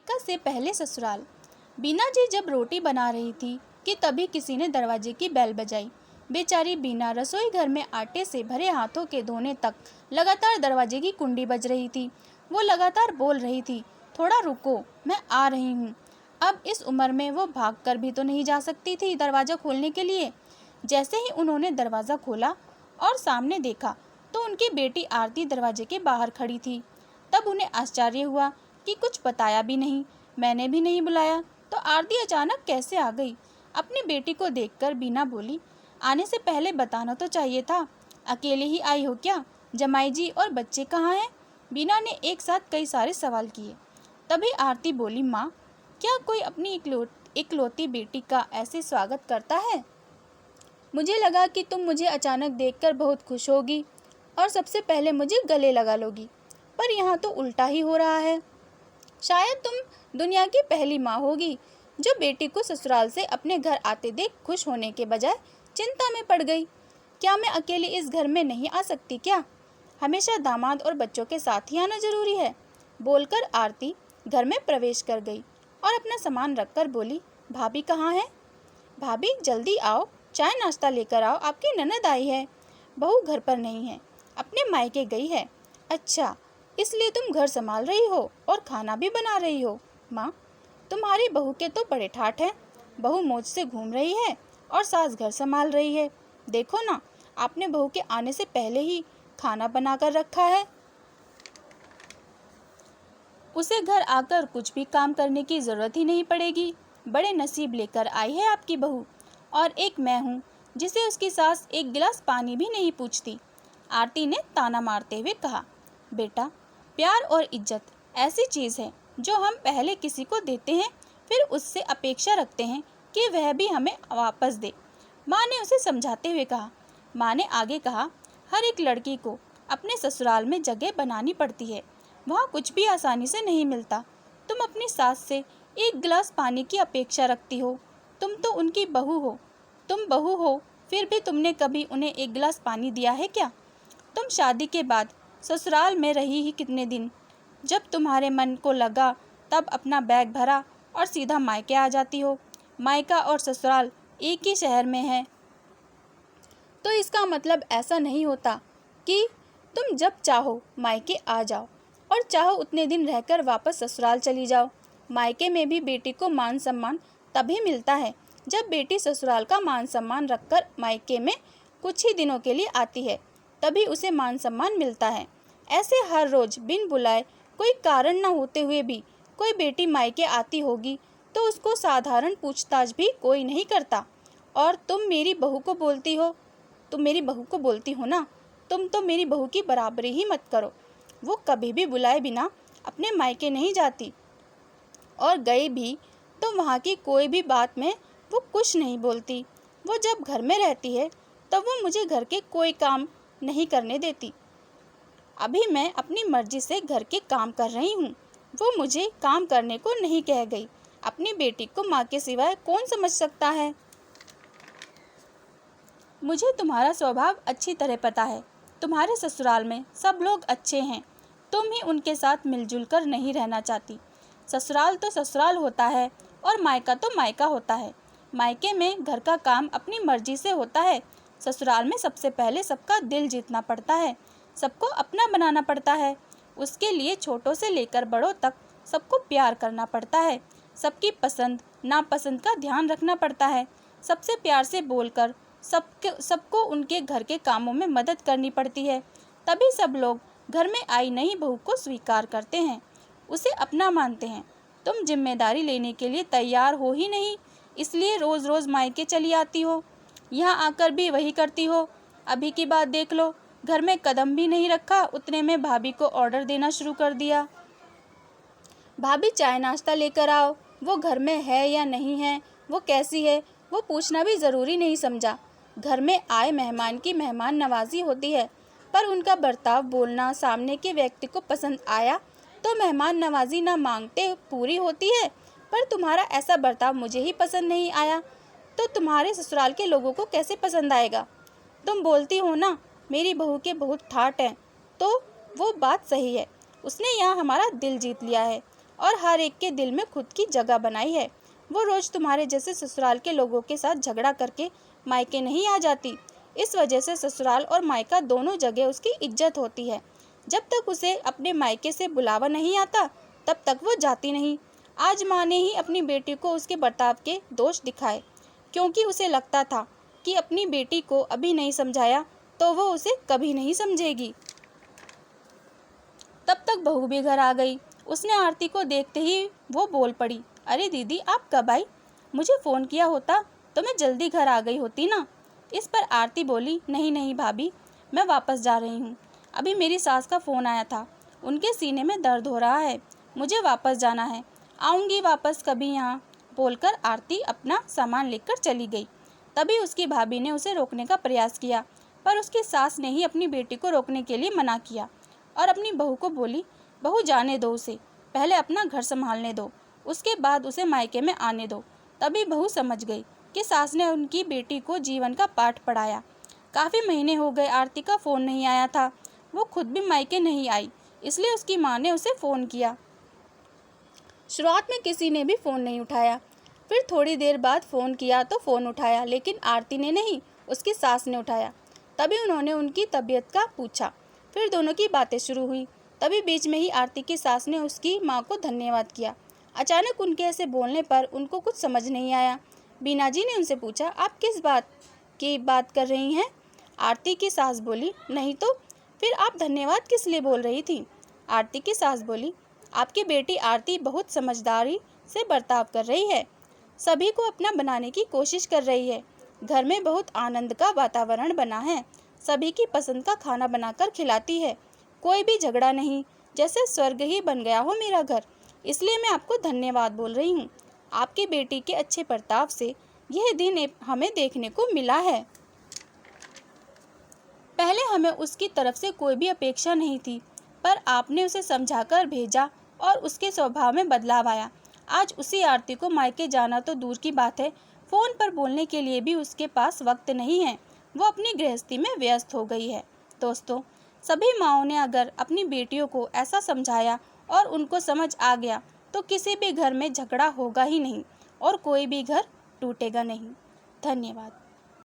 मायका से पहले ससुराल। बीना जी जब रोटी बना रही थी कि तभी किसी ने दरवाजे की बेल बजाई। बेचारी बीना रसोई घर में आटे से भरे हाथों के धोने तक लगातार दरवाजे की कुंडी बज रही थी। वो लगातार बोल रही थी, थोड़ा रुको, मैं आ रही हूँ। अब इस उम्र में वो भाग कर भी तो नहीं जा सकती थी दरवाज़ा खोलने के लिए। जैसे ही उन्होंने दरवाज़ा खोला और सामने देखा तो उनकी बेटी आरती दरवाजे के बाहर खड़ी थी। तब उन्हें आश्चर्य हुआ कि कुछ बताया भी नहीं, मैंने भी नहीं बुलाया, तो आरती अचानक कैसे आ गई। अपनी बेटी को देखकर बीना बोली, आने से पहले बताना तो चाहिए था। अकेले ही आई हो क्या? जमाई जी और बच्चे कहाँ हैं? बीना ने एक साथ कई सारे सवाल किए। तभी आरती बोली, माँ, क्या कोई अपनी इकलौती बेटी का ऐसे स्वागत करता है? मुझे लगा कि तुम मुझे अचानक देखकर बहुत खुश होगी और सबसे पहले मुझे गले लगा लोगी, पर यहाँ तो उल्टा ही हो रहा है। शायद तुम दुनिया की पहली माँ होगी जो बेटी को ससुराल से अपने घर आते देख खुश होने के बजाय चिंता में पड़ गई। क्या मैं अकेले इस घर में नहीं आ सकती क्या? हमेशा दामाद और बच्चों के साथ ही आना जरूरी है? बोलकर आरती घर में प्रवेश कर गई और अपना सामान रखकर बोली, भाभी कहाँ है? भाभी जल्दी आओ, चाय नाश्ता लेकर आओ, आपकी ननद आई है। बहू घर पर नहीं है, अपने मायके गई है। अच्छा, इसलिए तुम घर संभाल रही हो और खाना भी बना रही हो। माँ, तुम्हारी बहू के तो बड़े ठाठ हैं। बहू मौज से घूम रही है और सास घर संभाल रही है। देखो ना, आपने बहू के आने से पहले ही खाना बनाकर रखा है। उसे घर आकर कुछ भी काम करने की जरूरत ही नहीं पड़ेगी। बड़े नसीब लेकर आई है आपकी बहू। और एक मैं हूँ जिसे उसकी सास एक गिलास पानी भी नहीं पूछती। आरती ने ताना मारते हुए कहा, बेटा, प्यार और इज्जत ऐसी चीज़ है जो हम पहले किसी को देते हैं, फिर उससे अपेक्षा रखते हैं कि वह भी हमें वापस दे। माँ ने उसे समझाते हुए कहा। माँ ने आगे कहा, हर एक लड़की को अपने ससुराल में जगह बनानी पड़ती है। वहाँ कुछ भी आसानी से नहीं मिलता। तुम अपनी सास से एक गिलास पानी की अपेक्षा रखती हो। तुम तो उनकी बहू हो। तुम बहू हो, फिर भी तुमने कभी उन्हें एक गिलास पानी दिया है क्या? तुम शादी के बाद ससुराल में रही ही कितने दिन? जब तुम्हारे मन को लगा तब अपना बैग भरा और सीधा मायके आ जाती हो। मायका और ससुराल एक ही शहर में है, तो इसका मतलब ऐसा नहीं होता कि तुम जब चाहो मायके आ जाओ और चाहो उतने दिन रहकर वापस ससुराल चली जाओ। मायके में भी बेटी को मान सम्मान तभी मिलता है जब बेटी ससुराल का मान सम्मान रखकर मायके में कुछ ही दिनों के लिए आती है, तभी उसे मान सम्मान मिलता है। ऐसे हर रोज बिन बुलाए, कोई कारण न होते हुए भी कोई बेटी मायके आती होगी तो उसको साधारण पूछताछ भी कोई नहीं करता। और तुम मेरी बहू को बोलती हो ना, तुम तो मेरी बहू की बराबरी ही मत करो। वो कभी भी बुलाए बिना अपने मायके नहीं जाती, और गए भी तो वहाँ की कोई भी बात में वो कुछ नहीं बोलती। वो जब घर में रहती है तब वो मुझे घर के कोई काम नहीं करने देती। अभी मैं अपनी मर्जी से घर के काम कर रही हूँ, वो मुझे काम करने को नहीं कह गई। अपनी बेटी को माँ के सिवाय कौन समझ सकता है? मुझे तुम्हारा स्वभाव अच्छी तरह पता है। तुम्हारे ससुराल में सब लोग अच्छे हैं, तुम ही उनके साथ मिलजुल कर नहीं रहना चाहती। ससुराल तो ससुराल होता है और मायका तो मायका होता है। मायके में घर का काम अपनी मर्जी से होता है। ससुराल में सबसे पहले सबका दिल जीतना पड़ता है, सबको अपना बनाना पड़ता है। उसके लिए छोटों से लेकर बड़ों तक सबको प्यार करना पड़ता है। सबकी पसंद नापसंद का ध्यान रखना पड़ता है। सबसे प्यार से बोलकर सबको उनके घर के कामों में मदद करनी पड़ती है। तभी सब लोग घर में आई नई बहू को स्वीकार करते हैं, उसे अपना मानते हैं। तुम जिम्मेदारी लेने के लिए तैयार हो ही नहीं, इसलिए रोज़ रोज़ मायके चली आती हो। यहाँ आकर भी वही करती हो। अभी की बात देख लो, घर में कदम भी नहीं रखा, उतने में भाभी को ऑर्डर देना शुरू कर दिया, भाभी चाय नाश्ता लेकर आओ। वो घर में है या नहीं है, वो कैसी है, वो पूछना भी ज़रूरी नहीं समझा। घर में आए मेहमान की मेहमान नवाजी होती है, पर उनका बर्ताव बोलना सामने के व्यक्ति को पसंद आया तो मेहमान नवाजी ना मांगते पूरी होती है। पर तुम्हारा ऐसा बर्ताव मुझे ही पसंद नहीं आया तो तुम्हारे ससुराल के लोगों को कैसे पसंद आएगा? तुम बोलती हो ना मेरी बहू के बहुत ठाठ हैं, तो वो बात सही है। उसने यहाँ हमारा दिल जीत लिया है और हर एक के दिल में खुद की जगह बनाई है। वो रोज तुम्हारे जैसे ससुराल के लोगों के साथ झगड़ा करके मायके नहीं आ जाती। इस वजह से ससुराल और मायका दोनों जगह उसकी इज्जत होती है। जब तक उसे अपने मायके से बुलावा नहीं आता तब तक वो जाती नहीं। आज माँ ने ही अपनी बेटी को उसके बर्ताव के दोष दिखाए, क्योंकि उसे लगता था कि अपनी बेटी को अभी नहीं समझाया तो वो उसे कभी नहीं समझेगी। तब तक बहू भी घर आ गई। उसने आरती को देखते ही वो बोल पड़ी, अरे दीदी, आप कब आई? मुझे फ़ोन किया होता तो मैं जल्दी घर आ गई होती ना। इस पर आरती बोली, नहीं नहीं भाभी, मैं वापस जा रही हूँ। अभी मेरी सास का फ़ोन आया था, उनके सीने में दर्द हो रहा है, मुझे वापस जाना है, आऊँगी वापस कभी यहाँ, बोलकर आरती अपना सामान लेकर चली गई। तभी उसकी भाभी ने उसे रोकने का प्रयास किया, पर उसकी सास ने ही अपनी बेटी को रोकने के लिए मना किया और अपनी बहू को बोली, बहू जाने दो उसे, पहले अपना घर संभालने दो, उसके बाद उसे मायके में आने दो। तभी बहू समझ गई कि सास ने उनकी बेटी को जीवन का पाठ पढ़ाया। काफ़ी महीने हो गए आरती का फ़ोन नहीं आया था। वो खुद भी मायके नहीं आई, इसलिए उसकी माँ ने उसे फ़ोन किया। शुरुआत में किसी ने भी फ़ोन नहीं उठाया। फिर थोड़ी देर बाद फ़ोन किया तो फ़ोन उठाया, लेकिन आरती ने नहीं, उसकी सास ने उठाया। तभी उन्होंने उनकी तबीयत का पूछा। फिर दोनों की बातें शुरू हुई। तभी बीच में ही आरती की सास ने उसकी माँ को धन्यवाद किया। अचानक उनके ऐसे बोलने पर उनको कुछ समझ नहीं आया। बीना जी ने उनसे पूछा, आप किस बात की बात कर रही हैं? आरती की सास बोली, नहीं तो फिर आप धन्यवाद किस लिए बोल रही थी? आरती की सास बोली, आपकी बेटी आरती बहुत समझदारी से बर्ताव कर रही है, सभी को अपना बनाने की कोशिश कर रही है। घर में बहुत आनंद का वातावरण बना है, सभी की पसंद का खाना बनाकर खिलाती है, कोई भी झगड़ा नहीं, जैसे स्वर्ग ही बन गया हो मेरा घर। इसलिए मैं आपको धन्यवाद बोल रही हूँ। आपकी बेटी के अच्छे बर्ताव से यह दिन हमें देखने को मिला है। पहले हमें उसकी तरफ से कोई भी अपेक्षा नहीं थी, पर आपने उसे समझाकर भेजा और उसके स्वभाव में बदलाव आया। आज उसी आरती को मायके जाना तो दूर की बात है, फ़ोन पर बोलने के लिए भी उसके पास वक्त नहीं है। वो अपनी गृहस्थी में व्यस्त हो गई है। दोस्तों, सभी माँओं ने अगर अपनी बेटियों को ऐसा समझाया और उनको समझ आ गया तो किसी भी घर में झगड़ा होगा ही नहीं और कोई भी घर टूटेगा नहीं। धन्यवाद।